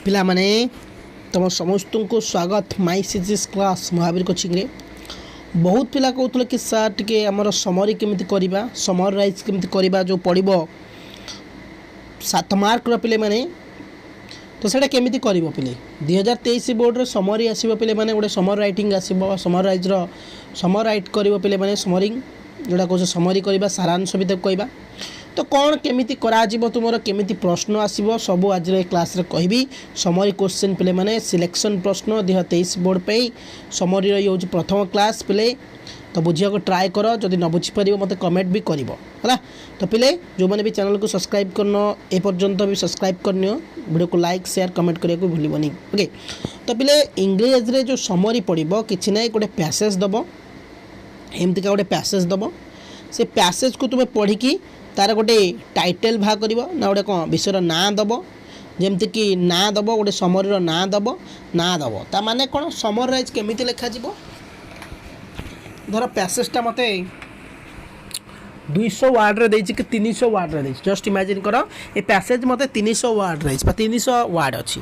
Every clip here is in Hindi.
पिला माने तुम समस्त को स्वागत माई सीजीएस क्लास महावीर कोचिंग रे। बहुत पिला कहते कि सार टी आमर समरी केमिति करबा समराइज केमिति करबा जो पड़ो 7 मार्क पिले माने तो सेटा केमिति करिवो पिले 2023 बोर्ड रे समरी आसीबो पिले माने गोटे समर राइटिंग आसीबो समराइज रो समर राइट करिवो पिले माने समरिंग जोड़ा कह समरी करबा सारांश भी कहबा तो कौन केमिति करा जीवो तुमर केमिति प्रश्न आसीबो सब आज रे क्लास रे कहबी। समरी क्वेश्चन पिले माने सिलेक्शन प्रश्न 2023 बोर्ड पे समरी रो यूज प्रथम क्लास पिले तो बुझिया को ट्राई करो जदि न बुझी परिबो मते कमेंट भी करिवो हला। तो पिले जो माने भी चैनल को सब्सक्राइब करनो ए पर्यंत भी सब्सक्राइब करनियो वीडियो को लाइक शेयर कमेंट करिया को भूलिबोनी। ओके तो पिले इंग्लिश रे जो समरी पड़िबो किछि नै गोटे पैसेज दबो एमति का गोटे पैसेज दबो से पैसेज को तुमे पढ़ी की तार गोटे टाइटल भाग कर ना गोटे कौन विषय ना दब जमती कि ना दब गोटे समरी ना दब ता माने कौन समराइज केमिति लिखा जीवो। धर पैसेजटा मते 200 वार्ड रे देछि कि 300 वार्ड रे देछि जस्ट इमेजिन करो ए पैसेज मते 300 वार्ड रे 300 वार्ड अछि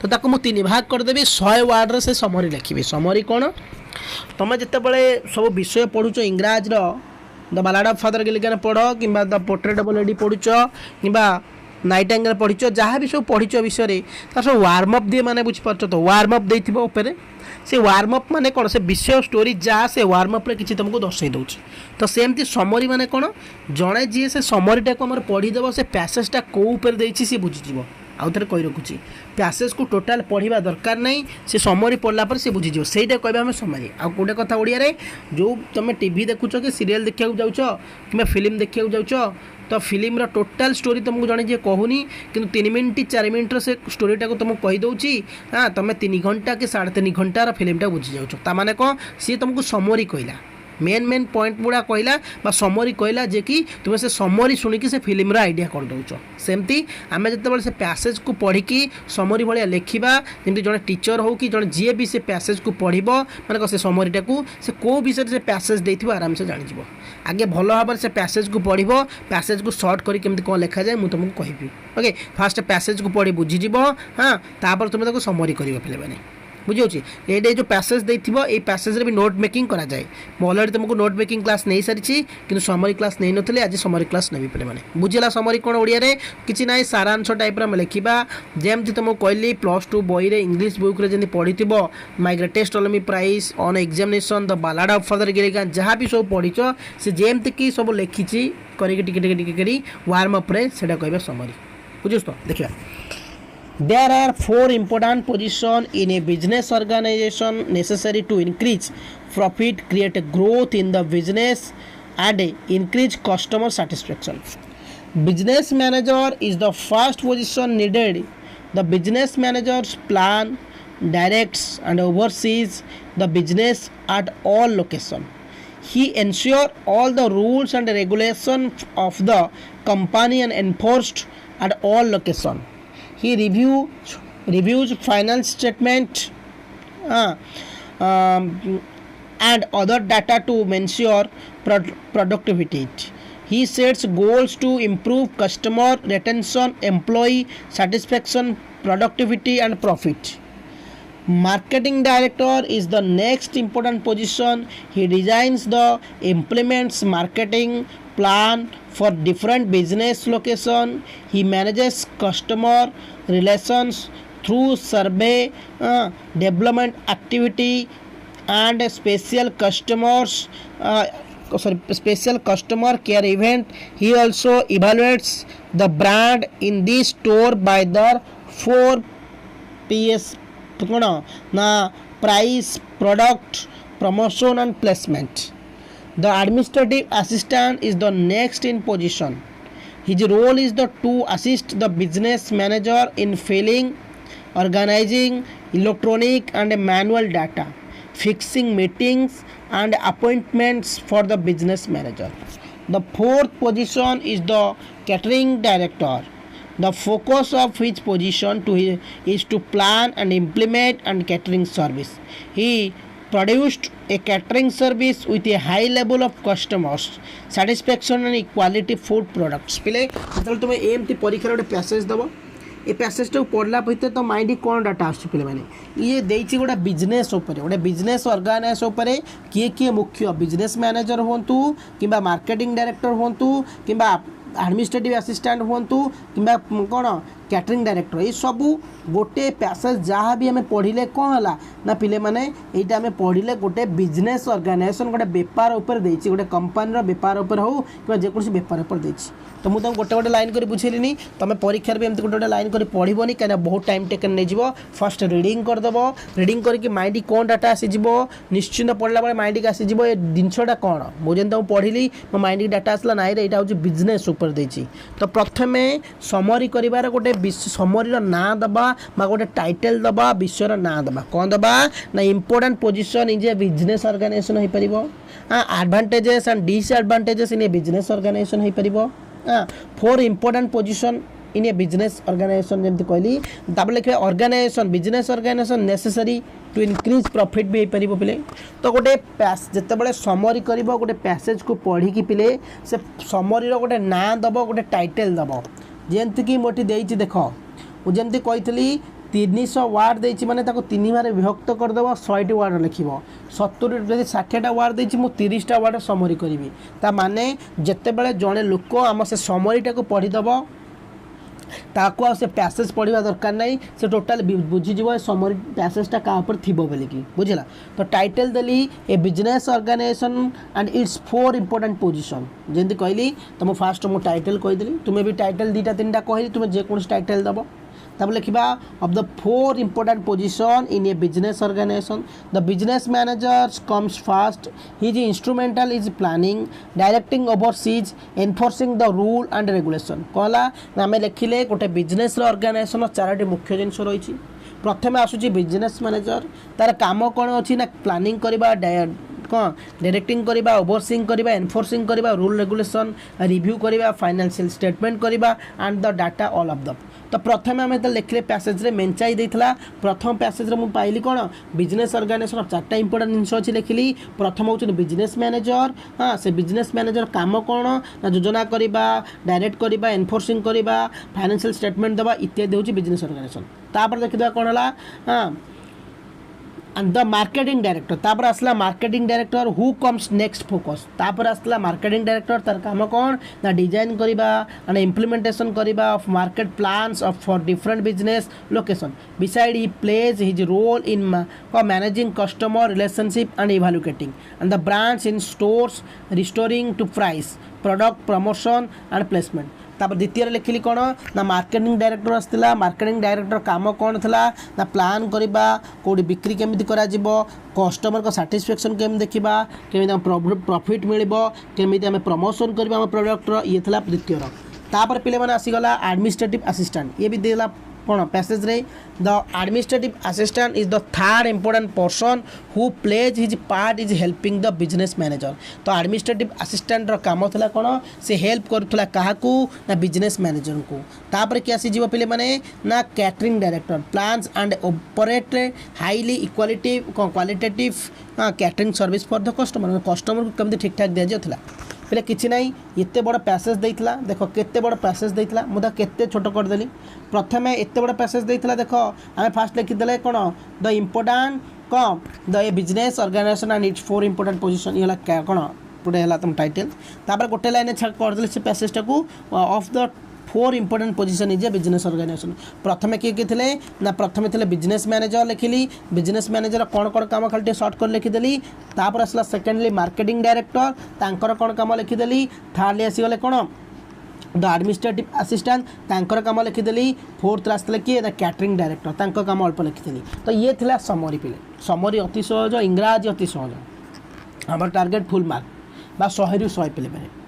तो ताको मु 3 भाग कर देबी 100 वार्ड रे से समरी लिखिबी। समरी कौन तुम जिते बड़े सब विषय पढ़ुच इंग्राज रो the ballad of Father Gilligan पढ़ कि द पोर्ट्रेट ऑफ लेडी पढ़ुच कि नाइटिंगेल पढ़िच जहाँ भी सब पढ़िच विषय सब वार्म अप दिए माने बुझीपार तो वार्म अप देथिबो ऊपर से वार्म अप माने कौन से विषय स्टोरी जहाँ से वार्म अप रे किछि तुमको दर्शाई दउछ। तो सेमती समरी माने कौन जड़े जी से समरीटा को आम पढ़ीदेव से पैसेजटा कौ ऊपर देछि से बुझीजिवो। आउ थे कही रखुची पैसेज को टोटाल पढ़ा दरकार नहीं से समरी पढ़ला पर से बुझीज सहीटा कहबा आम समरी। आ गोटे कथा ओडिया जो तुम टीवी देखुच कि सीरियल देखा जाऊच कि फिल्म देखा जाऊच तो फिल्म टोटाल स्टोरी तुमको जड़े जी कहूनी कि 3 मिनट 4 मिनट से स्टोरीटा को तुमको कहीदे हाँ तुम 3 घंटा कि 3.5 घंटार फिल्मटा बुझी जाऊच ताने कौन सी तुमको समरी कहला मेन पॉइंट गुड़ा कहला समरी कहला जे कि तुम से समरी शुणिकी से फिल्म आइडिया कर दौच। सेमती आम जिते से पैसेज को पढ़ी समरी भाया लिखा जमी जड़े टीचर हो कि जड़े जी भी से पैसेज को पढ़ माने से समरीटा को से कौ विषय से पैसेज देथिबो आराम से जान आगे भल भाव से पैसेज को पढ़ पैसेज को सर्ट करी केमती कौन लिखा जाए मुझे तुमको कहबी। ओके फास्ट पैसेज को पढ़ी बुझीज हाँ तापर तुम समरी कर पे मैंने बुझे ये जो पैसेज देथिबो ए पैसेज रे भी नोट मेकिंग करा जाए। मैं ऑलरेडी तुमको नोट मेकिंग क्लास नहीं सारी कि समरी क्लास नहीं नथिले आज समरी क्लास नेबी पे मैंने बुझेला समरी कौन ओडिया रे किछि नाइ सारांश टाइप रे लिखा जेमती तुमको कहली +2 बई रे इंग्लिश बुक रे जनी पढ़ीथिबो माय ग्रेटेस्ट टॉलेमी prize on examination the ballad of Father Gilligan जहाँ भी सब पढ़ीच से जेमती कि सब लिखी करी टिके वार्म अप रे सेटा कहबे समरी बुझुस। तो देखिया there are 4 important positions in a business organization necessary to increase profit, create a growth in the business and increase customer satisfaction. Business manager is the first position needed. The business manager's plan, directs and oversees the business at all locations. He ensures all the rules and regulations of the company and enforced at all locations. He reviews finance statement and other data to ensure productivity. He sets goals to improve customer retention, employee satisfaction, productivity and profit. Marketing director is the next important position. He designs the implements marketing plan for different business location. He manages customer relations through survey, development activity and special customer care event. He also evaluates the brand in this store by the 4 Ps price, product, promotion and placement. The administrative assistant is the next in position. His role is to assist the business manager in filling, organizing electronic and manual data, fixing meetings and appointments for the business manager. The 4th position is the catering director. The focus of his position is to plan and implement and catering service. He produced a catering service with a high level of customers satisfaction and quality food products. पिले जब तुम एमती परीक्षा गोटे पैसेज दब ए पैसेजटा पढ़ला भितर तो माइंड कौन डाटा आस पे ये देती गोटे बिजनेस गोटे बिजनेस ऑर्गेनाइज किए किए मुख्य बिजनेस मैनेजर हूँ कि मार्केटिंग डायरेक्टर हूँ कि एडमिनिस्ट्रेटिव असिस्टेंट हूँ कि कौन कैटरिंग डायरेक्टर ये सबू गोटे पैसेज जहाँ भी आम पढ़ले कौन है ना पिले मैंने यहाँ आम पढ़ले गोटे बिजनेस ऑर्गेनाइजेशन गोटे बेपार उपर देती गोटे कंपानी बेपार उपर हो कि जेकोसी बेपार उपर देती तो मुझे गोटे गोटे लाइन कर बुझेली तुम परीक्षार भी एमती गोटे गोटे लाइन कर पढ़नी कहीं बहुत टाइम टेकन नहीं फर्स्ट रीडिंग करदेव रीडिंग करके माइंड कौन डाटा आसीज निश्चिंत पढ़ला बेले माइंड आसीज ये जिनटा कौन मुझे तुम पढ़ी मो माइंड डाटा आसला ना यहाँ हूँ बिजनेस उपर देती तो प्रथम समरी कर गोटे समरी ना दबा गोटे टाइटल दबा विषयर ना दबा कौन दबा ना important position is a business organization हो पार advantages and disadvantages in a business organization हो पार 4 important position in a business organization जमी कहली लिखे organization business organization necessary to increase profit भी हो पार पिले तो गोटे जिते समरी कर गोटे पैसेज को पढ़ी पिले से समरी गोटे ना दब गोटे टाइटल दब जमती मोटी देती देख मुझे कही 300 वार्ड देती माने ताको 3 बार विभक्त करदेव 100 वार्ड लिख 70 60टा वार्ड देती मुझे 30टा वार्ड समरी करी ता माने जिते बड़े जड़े लोक आम से समरीटा को पढ़ीदेव ताको आ से पैसेज पढ़ा दरकार नहीं से टोटाल बुझीज समरी पैसेजटा क्या थी बोलिकी बुझला तो टाइटल देली a business organisation and its 4 important position जमी कहली तो मुझे फास्ट मुझे टाइटल कहीदेली तुम्हें भी टाइटल 2टा 3टा कहली तुम्हें जेकोसी टाइटल दब तब लिखा of the 4 important position in a business organisation the business manager comes first his instrumental is planning directing overseeing enforcing the rule and regulation कहला आम लिखिले गोटे बिजनेस ऑर्गेनाइजेशन 4टी मुख्य जिन रही प्रथम आसूची बिजनेस मैनेजर तार काम कौन अच्छी ना प्लानिंग करवा कौन डायरेक्टिंग करवा ओवरसीइंग करवा एनफोर्सिंग करवा रूल रेगुलेशन रिव्यू करवा फाइनेंशियल स्टेटमेंट करवा and the data all of the तो प्रथम आम तो लिखले पैसेज रे मेंचाई देता प्रथम पैसेज रे मुझे पाइली कौन बिजनेस ऑर्गेनाइजेशन 4टा इंपोर्टेंट जिन अच्छी लिखिली प्रथम हूँ बिजनेस मैनेजर हाँ से बिजनेस मैनेजर काम कौन ना योजना करवा डायरेक्ट करवा एनफोर्सिंग करवा फाइनेंशियल स्टेटमेंट देवा इत्यादि हूँ बिजनेस ऑर्गेनाइजेशन तापर देखिए कौन है हाँ एंड द मार्केटिंग डायरेक्टर तापर आसला marketing director who comes next focus तापर आसला मार्केटिंग डायरेक्टर तार काम कौन ना डिजाइन करवा एंड इम्प्लीमेंटेशन करवा of market plans of for different business location beside he plays his role in managing customer relationship and evaluating and the brands in stores restoring to price product promotion and placement तापर द्वितीय लिखिली कौन ना मार्केटिंग डायरेक्टर आसला मार्केटिंग डायरेक्टर काम कौन था ना प्लान करवा कौटी बिक्री केमी कर कस्टमर को साटिस्फैक्शन केमी देखा केमी प्रॉफिट मिल केमी आम प्रमोशन करवा प्रोडक्टर ये था द्वितीय तापर पे मैंने आसीगला एडमिनिस्ट्रेटिव असिस्टेंट ये भी देला कौन पैसेज रे the administrative assistant is the 3rd important person who plays his part is helping the business manager तो एडमिनिस्ट्रेटिव असिस्टेंट काम था कौन से हेल्प करूला क्या ना बिजनेस मैनेजर को तापर कि आसीज पे मैंने ना catering director plans and operate highly equality qualitative catering service for the customer customer को कमी ठीक ठाक दि जाऊला पहले किसी ना एत बड़ पैसेज देता देख केते बड़ पैसेज देता मुझे केते छोट करदेली प्रथम एत बड़ पैसेज देता देख आम फास्ट लिखिदे कौन द इम्पोर्टाट कौन the a business organisation and its 4 important position ये कौन गोटे है तुम टाइटल तापर गोटे लाइन करदे से पैसेजटा को of the 4 important position is a business organisation प्रथम किए किए थे ना प्रथम थे बिजनेस मैनेजर लिखिली बिजनेस मैनेजर कौन कौन काम खाली सर्ट कर लिखिदेली तापर आसला सेकेंडली मार्केटिंग डायरेक्टर तांकर कौन काम लिखिदेली थर्डली आसीगले कौन द एडमिनिस्ट्रेटिव असिस्टेंट तांकर काम लिखिदेली फोर्थ आसते किए द कैटरिंग डायरेक्टर तांकर काम अल्प लिखिदेली तो ये थिला समरी पिले समरी अति सहज इंग्राजी अति सहज आम टार्गेट फुल मार्क बा 100 ରୁ 100 पिले मैंने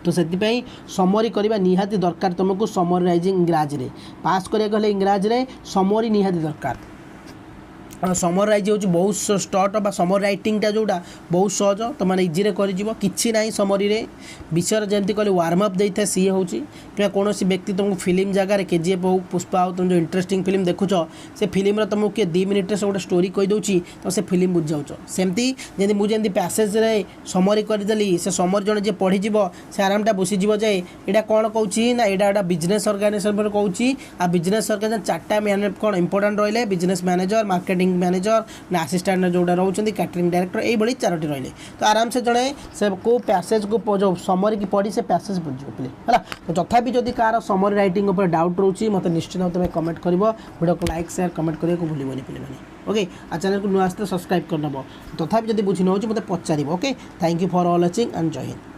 तो से समरी करवा निहाती दरकार तुमको समराइजिंग इंग्राजी रे पास करिया गले इंग्राजी रे समरी निहाती दरकार समराइज हो बहुत स्टट बा समर रईटिंगटा जोटा बहुत सहज तो मैंने इजी कर कि ना समरी विषय जमी कहले वार्म अप देता सी हूँ कि कौन व्यक्ति तुमको फिल्म जगार केजीएफ हो पुष्पा हो तुम जो इंटरेस्टिंग फिल्म देखुच से फिल्म तुमको किए 2 मिनिट से गोटे स्टोरी कहीदे तो से फिल्म बुझी जाऊँ सेमती जमी मुझे पैसेज समरी करदेली से समरी जड़े जी पढ़ीज से आरामटा बुझीज जे यहाँ कौन कौन ना यहाँ गोटे बिजनेस अर्गानाइजेशन कौच आ बिजनेस अर्गानाइजेशन 4टा मैंने कौन इंपोर्टाट रही बिजनेस मैनेजर मार्केटिंग मैनेजर ना असिस्टेंट जोड़ा रोचे कैटरिंग डायरेक्टर यही 4टी रही तो आराम से जड़े से को पैसेज को जो समरी की पढ़ी से पैसेज बुझे पे है तो तथापि जदि कार समरी राइटिंग उपर डाउट रोचे मत निश्चित तुम कमेंट कर वीडियो को लाइक शेयर कमेंट करने को भूलनी पे ओके आ चैनल को नुआ आसते सब्सक्राइब करनब तथापि जदि बुझी न हो मत पचार okay thank you for all watching and जय हिंद।